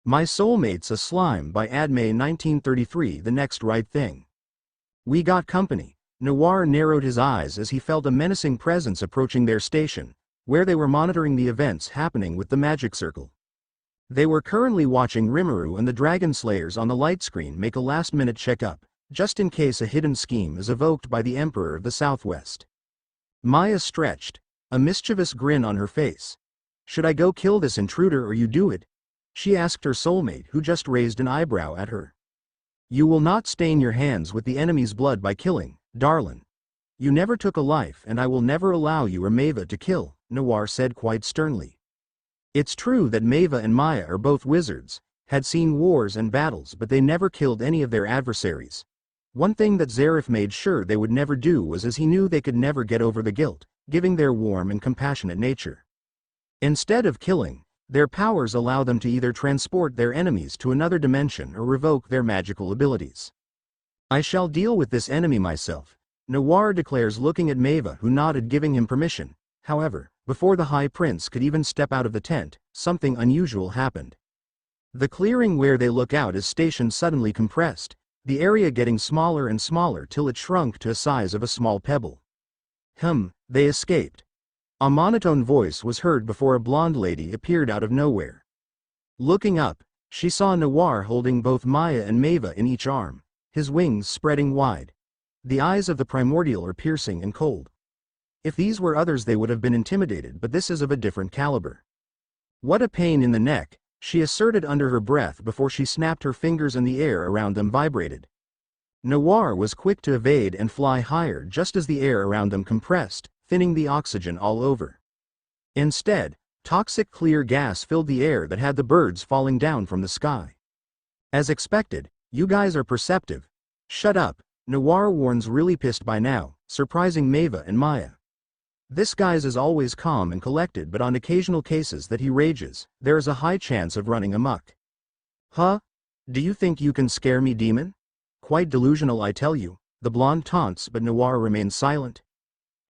My Soulmate's a Slime by admay 1933. The next right thing. We got company. Noir narrowed his eyes as he felt a menacing presence approaching their station, where they were monitoring the events happening with the magic circle. They were currently watching Rimuru and the Dragon Slayers on the light screen make a last-minute checkup, just in case a hidden scheme is evoked by the Emperor of the Southwest. Maya stretched, a mischievous grin on her face. "Should I go kill this intruder or you do it?" she asked her soulmate, who just raised an eyebrow at her. "You will not stain your hands with the enemy's blood by killing, darlin'. You never took a life and I will never allow you or Maeva to kill," Noir said quite sternly. It's true that Maeva and Maya are both wizards, had seen wars and battles, but they never killed any of their adversaries. One thing that Zarif made sure they would never do was, as he knew they could never get over the guilt, giving their warm and compassionate nature. Instead of killing, their powers allow them to either transport their enemies to another dimension or revoke their magical abilities. "I shall deal with this enemy myself," Noir declares, looking at Maeva, who nodded, giving him permission. However, before the High Prince could even step out of the tent, something unusual happened. The clearing where they look out is stationed suddenly compressed, the area getting smaller and smaller till it shrunk to the size of a small pebble. They escaped. A monotone voice was heard before a blonde lady appeared out of nowhere. Looking up, she saw Noir holding both Maya and Maeva in each arm, his wings spreading wide. The eyes of the primordial are piercing and cold. If these were others they would have been intimidated, but this is of a different caliber. "What a pain in the neck," she asserted under her breath before she snapped her fingers and the air around them vibrated. Noir was quick to evade and fly higher just as the air around them compressed, thinning the oxygen all over. Instead, toxic clear gas filled the air that had the birds falling down from the sky. "As expected, you guys are perceptive." "Shut up," Noir warns, really pissed by now, surprising Maeva and Maya. This guy's is always calm and collected, but on occasional cases that he rages, there is a high chance of running amok. "Huh? Do you think you can scare me, demon? Quite delusional, I tell you," the blonde taunts, but Noir remains silent.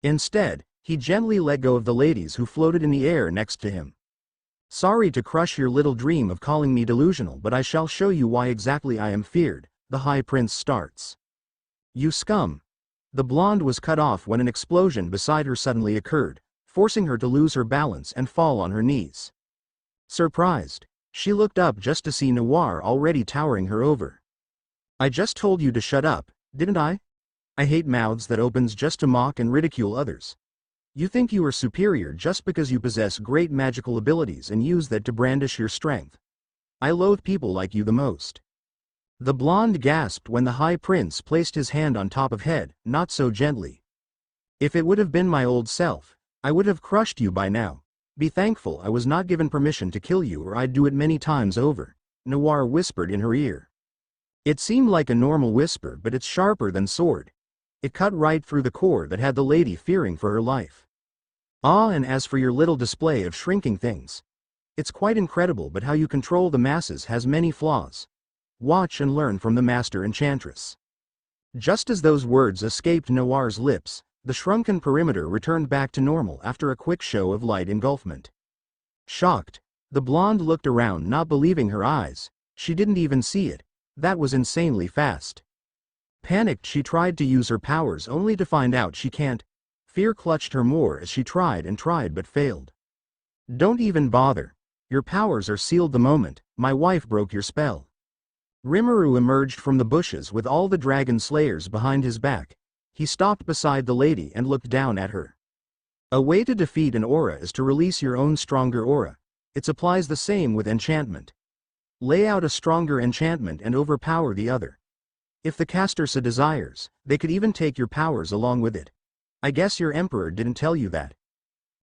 Instead, he gently let go of the ladies who floated in the air next to him. "Sorry to crush your little dream of calling me delusional, but I shall show you why exactly I am feared," the High Prince starts. "You scum." The blonde was cut off when an explosion beside her suddenly occurred, forcing her to lose her balance and fall on her knees. Surprised, she looked up just to see Noir already towering her over. "I just told you to shut up, didn't I? I hate mouths that opens just to mock and ridicule others. You think you are superior just because you possess great magical abilities and use that to brandish your strength. I loathe people like you the most." The blonde gasped when the High Prince placed his hand on top of head, not so gently. "If it would have been my old self, I would have crushed you by now. Be thankful I was not given permission to kill you, or I'd do it many times over," Noir whispered in her ear. It seemed like a normal whisper, but it's sharper than sword. It cut right through the core that had the lady fearing for her life. And as for your little display of shrinking things, it's quite incredible, but how you control the masses has many flaws. Watch and learn from the master enchantress." Just as those words escaped Noir's lips, the shrunken perimeter returned back to normal after a quick show of light engulfment. Shocked, the blonde looked around, not believing her eyes. She didn't even see it. That was insanely fast. Panicked, she tried to use her powers only to find out she can't. Fear clutched her more as she tried and tried but failed. "Don't even bother. Your powers are sealed the moment my wife broke your spell." Rimuru emerged from the bushes with all the dragon slayers behind his back. He stopped beside the lady and looked down at her. "A way to defeat an aura is to release your own stronger aura. It applies the same with enchantment. Lay out a stronger enchantment and overpower the other. If the caster so desires, they could even take your powers along with it. I guess your emperor didn't tell you that."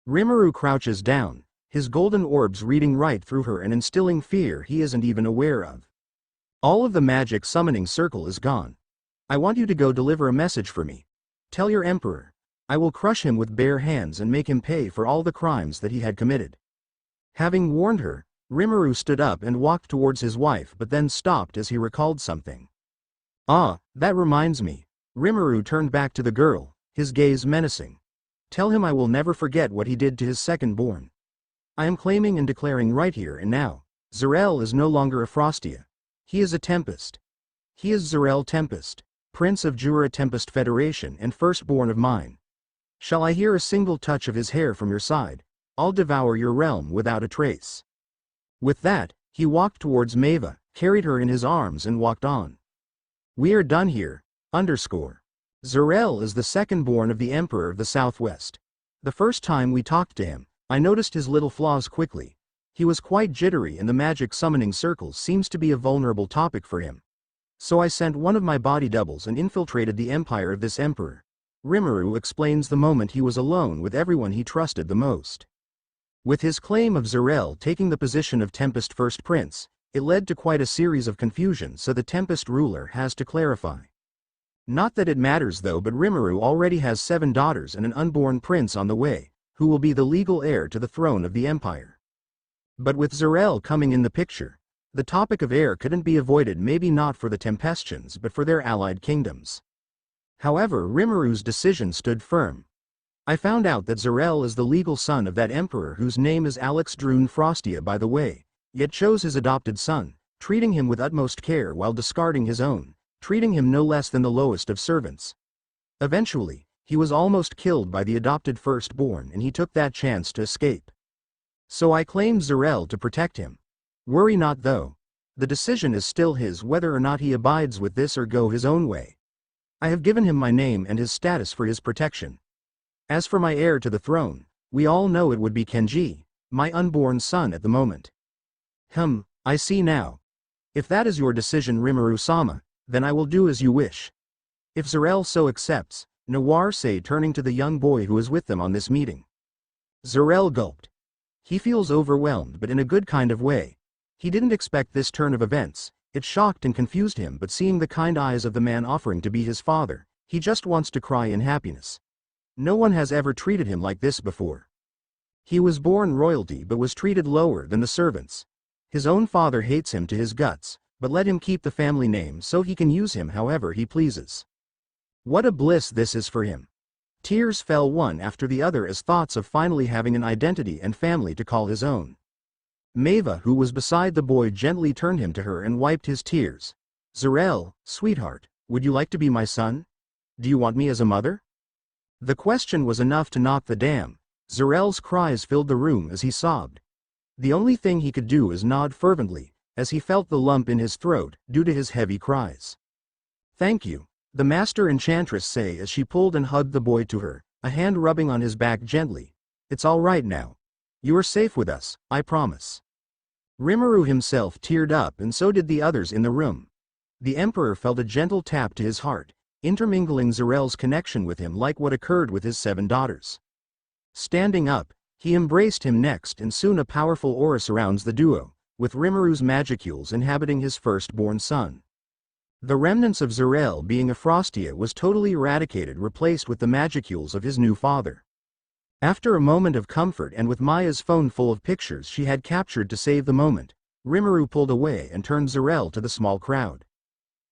Rimuru crouches down, his golden orbs reading right through her and instilling fear he isn't even aware of. "All of the magic summoning circle is gone. I want you to go deliver a message for me. Tell your emperor. I will crush him with bare hands and make him pay for all the crimes that he had committed." Having warned her, Rimuru stood up and walked towards his wife, but then stopped as he recalled something. That reminds me." Rimuru turned back to the girl, his gaze menacing. "Tell him I will never forget what he did to his second-born. I am claiming and declaring right here and now, Zarel is no longer a Frostia. He is a Tempest. He is Zarel Tempest, Prince of Jura Tempest Federation and firstborn of mine. Shall I hear a single touch of his hair from your side, I'll devour your realm without a trace." With that, he walked towards Maeva, carried her in his arms and walked on. "We are done here, underscore. Zarel is the second-born of the Emperor of the Southwest. The first time we talked to him, I noticed his little flaws quickly. He was quite jittery and the magic summoning circles seems to be a vulnerable topic for him. So I sent one of my body doubles and infiltrated the empire of this emperor." Rimuru explains the moment he was alone with everyone he trusted the most. With his claim of Zarel taking the position of Tempest First Prince, it led to quite a series of confusion, so the Tempest ruler has to clarify. Not that it matters though, but Rimuru already has 7 daughters and an unborn prince on the way, who will be the legal heir to the throne of the empire. But with Zarel coming in the picture, the topic of heir couldn't be avoided, maybe not for the Tempestians but for their allied kingdoms. However, Rimuru's decision stood firm. "I found out that Zarel is the legal son of that emperor whose name is Alex Drune Frostia by the way, yet chose his adopted son, treating him with utmost care while discarding his own, treating him no less than the lowest of servants. Eventually, he was almost killed by the adopted firstborn and he took that chance to escape. So I claimed Zarel to protect him. Worry not though. The decision is still his whether or not he abides with this or go his own way. I have given him my name and his status for his protection. As for my heir to the throne, we all know it would be Kenji, my unborn son at the moment." I see now. If that is your decision, Rimuru-sama, then I will do as you wish. If Zarel so accepts," Noir said, turning to the young boy who was with them on this meeting. Zarel gulped. He feels overwhelmed, but in a good kind of way. He didn't expect this turn of events. It shocked and confused him, but seeing the kind eyes of the man offering to be his father, he just wants to cry in happiness. No one has ever treated him like this before. He was born royalty but was treated lower than the servants. His own father hates him to his guts, but let him keep the family name so he can use him however he pleases. What a bliss this is for him. Tears fell one after the other as thoughts of finally having an identity and family to call his own. Maeva, who was beside the boy, gently turned him to her and wiped his tears. "Zarel, sweetheart, would you like to be my son? Do you want me as a mother?" The question was enough to knock the dam. Zarel's cries filled the room as he sobbed. The only thing he could do is nod fervently, as he felt the lump in his throat, due to his heavy cries. "Thank you," the master enchantress said as she pulled and hugged the boy to her, a hand rubbing on his back gently. "It's all right now. You are safe with us, I promise." Rimuru himself teared up and so did the others in the room. The emperor felt a gentle tap to his heart, intermingling Zarel's connection with him like what occurred with his 7 daughters. Standing up, he embraced him next and soon a powerful aura surrounds the duo, with Rimuru's magicules inhabiting his firstborn son. The remnants of Zarel being a Frostia was totally eradicated, replaced with the magicules of his new father. After a moment of comfort and with Maya's phone full of pictures she had captured to save the moment, Rimuru pulled away and turned Zarel to the small crowd.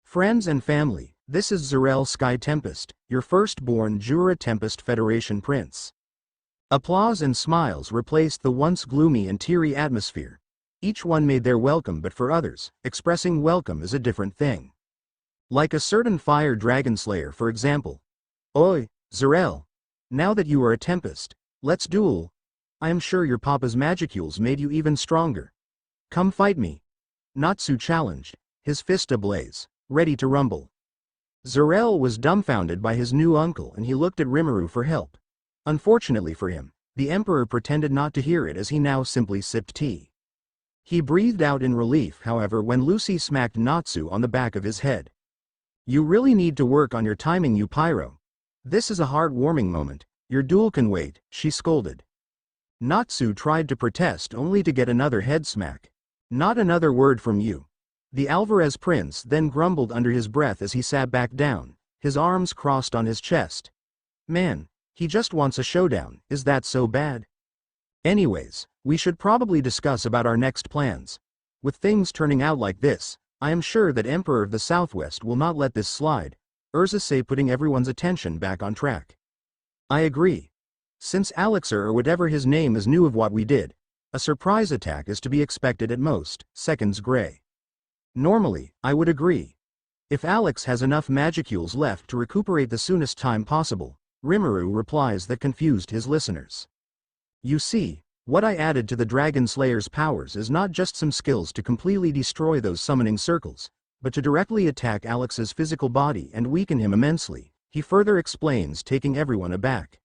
"Friends and family, this is Zarel Sky Tempest, your firstborn Jura Tempest Federation Prince." Applause and smiles replaced the once gloomy and teary atmosphere. Each one made their welcome, but for others, expressing welcome is a different thing. Like a certain fire dragon slayer for example. "Oi, Zarel. Now that you are a Tempest, let's duel. I am sure your papa's magicules made you even stronger. Come fight me." Natsu challenged, his fist ablaze, ready to rumble. Zarel was dumbfounded by his new uncle and he looked at Rimuru for help. Unfortunately for him, the emperor pretended not to hear it as he now simply sipped tea. He breathed out in relief however when Lucy smacked Natsu on the back of his head. "You really need to work on your timing, you Pyro. This is a heart-warming moment, your duel can wait," she scolded. Natsu tried to protest only to get another head smack. "Not another word from you." The Alvarez prince then grumbled under his breath as he sat back down, his arms crossed on his chest. "Man, he just wants a showdown, is that so bad? Anyways, we should probably discuss about our next plans. With things turning out like this, I am sure that Emperor of the Southwest will not let this slide," Urza said, putting everyone's attention back on track. "I agree. Since Alexer or whatever his name is knew of what we did, A surprise attack is to be expected at most seconds gray. Normally, I would agree. If Alex has enough magicules left to recuperate the soonest time possible, Rimuru replies that confused his listeners. You see, what I added to the Dragon Slayer's powers is not just some skills to completely destroy those summoning circles, but to directly attack Alex's physical body and weaken him immensely, he further explains, taking everyone aback.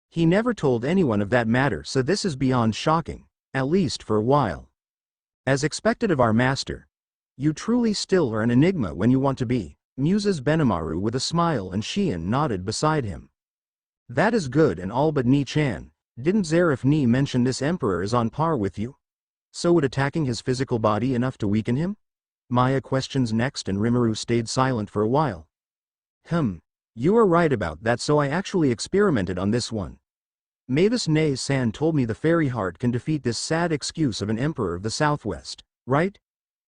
He never told anyone of that matter, so this is beyond shocking, at least for a while. As expected of our master. You truly still are an enigma when you want to be, muses Benimaru with a smile, and Shion nodded beside him. That is good and all, but Ni-chan, didn't Zarif Ni mention this emperor is on par with you? So would attacking his physical body enough to weaken him? Maya questions next, and Rimuru stayed silent for a while. You are right about that, so I actually experimented on this one. Mavis-ne-san told me the fairy heart can defeat this sad excuse of an emperor of the southwest, right?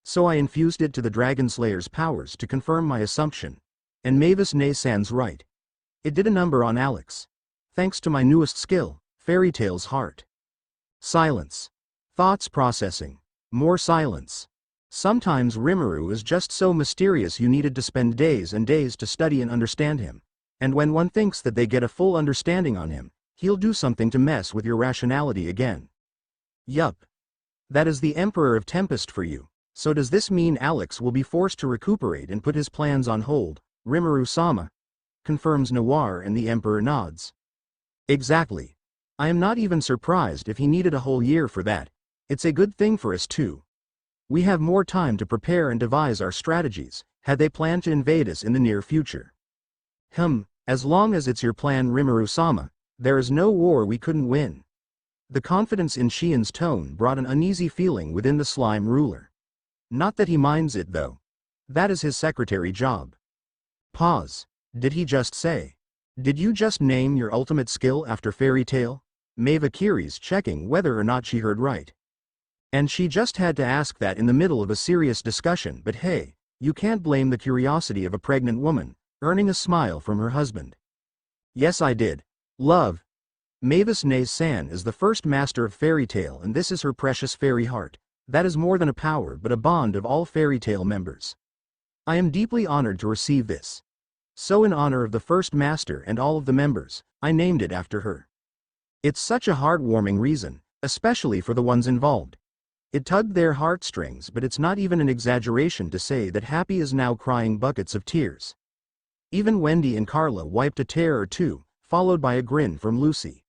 So I infused it to the Dragon Slayer's powers to confirm my assumption. And Mavis-ne-san's right. It did a number on Alex. Thanks to my newest skill, Fairy Tail's heart. Silence. Thoughts processing. More silence. Sometimes Rimuru is just so mysterious you needed to spend days and days to study and understand him. And when one thinks that they get a full understanding on him, he'll do something to mess with your rationality again. Yup. That is the Emperor of Tempest for you. So does this mean Alex will be forced to recuperate and put his plans on hold, Rimuru-sama? Confirms Noir, and the Emperor nods. Exactly. I am not even surprised if he needed a whole year for that. It's a good thing for us too. We have more time to prepare and devise our strategies, had they planned to invade us in the near future. As long as it's your plan, Rimuru-sama, there is no war we couldn't win. The confidence in Shion's tone brought an uneasy feeling within the slime ruler. Not that he minds it though. That is his secretary job. Pause. Did he just say? Did you just name your ultimate skill after Fairy Tail? Mava queries, checking whether or not she heard right. And she just had to ask that in the middle of a serious discussion, but hey, you can't blame the curiosity of a pregnant woman, earning a smile from her husband. Yes, I did. Love. Mavis-ne-san is the first master of Fairy Tail, and this is her precious fairy heart. That is more than a power but a bond of all Fairy Tail members. I am deeply honored to receive this. So in honor of the first master and all of the members, I named it after her. It's such a heartwarming reason, especially for the ones involved. It tugged their heartstrings, but it's not even an exaggeration to say that Happy is now crying buckets of tears. Even Wendy and Carla wiped a tear or two, followed by a grin from Lucy.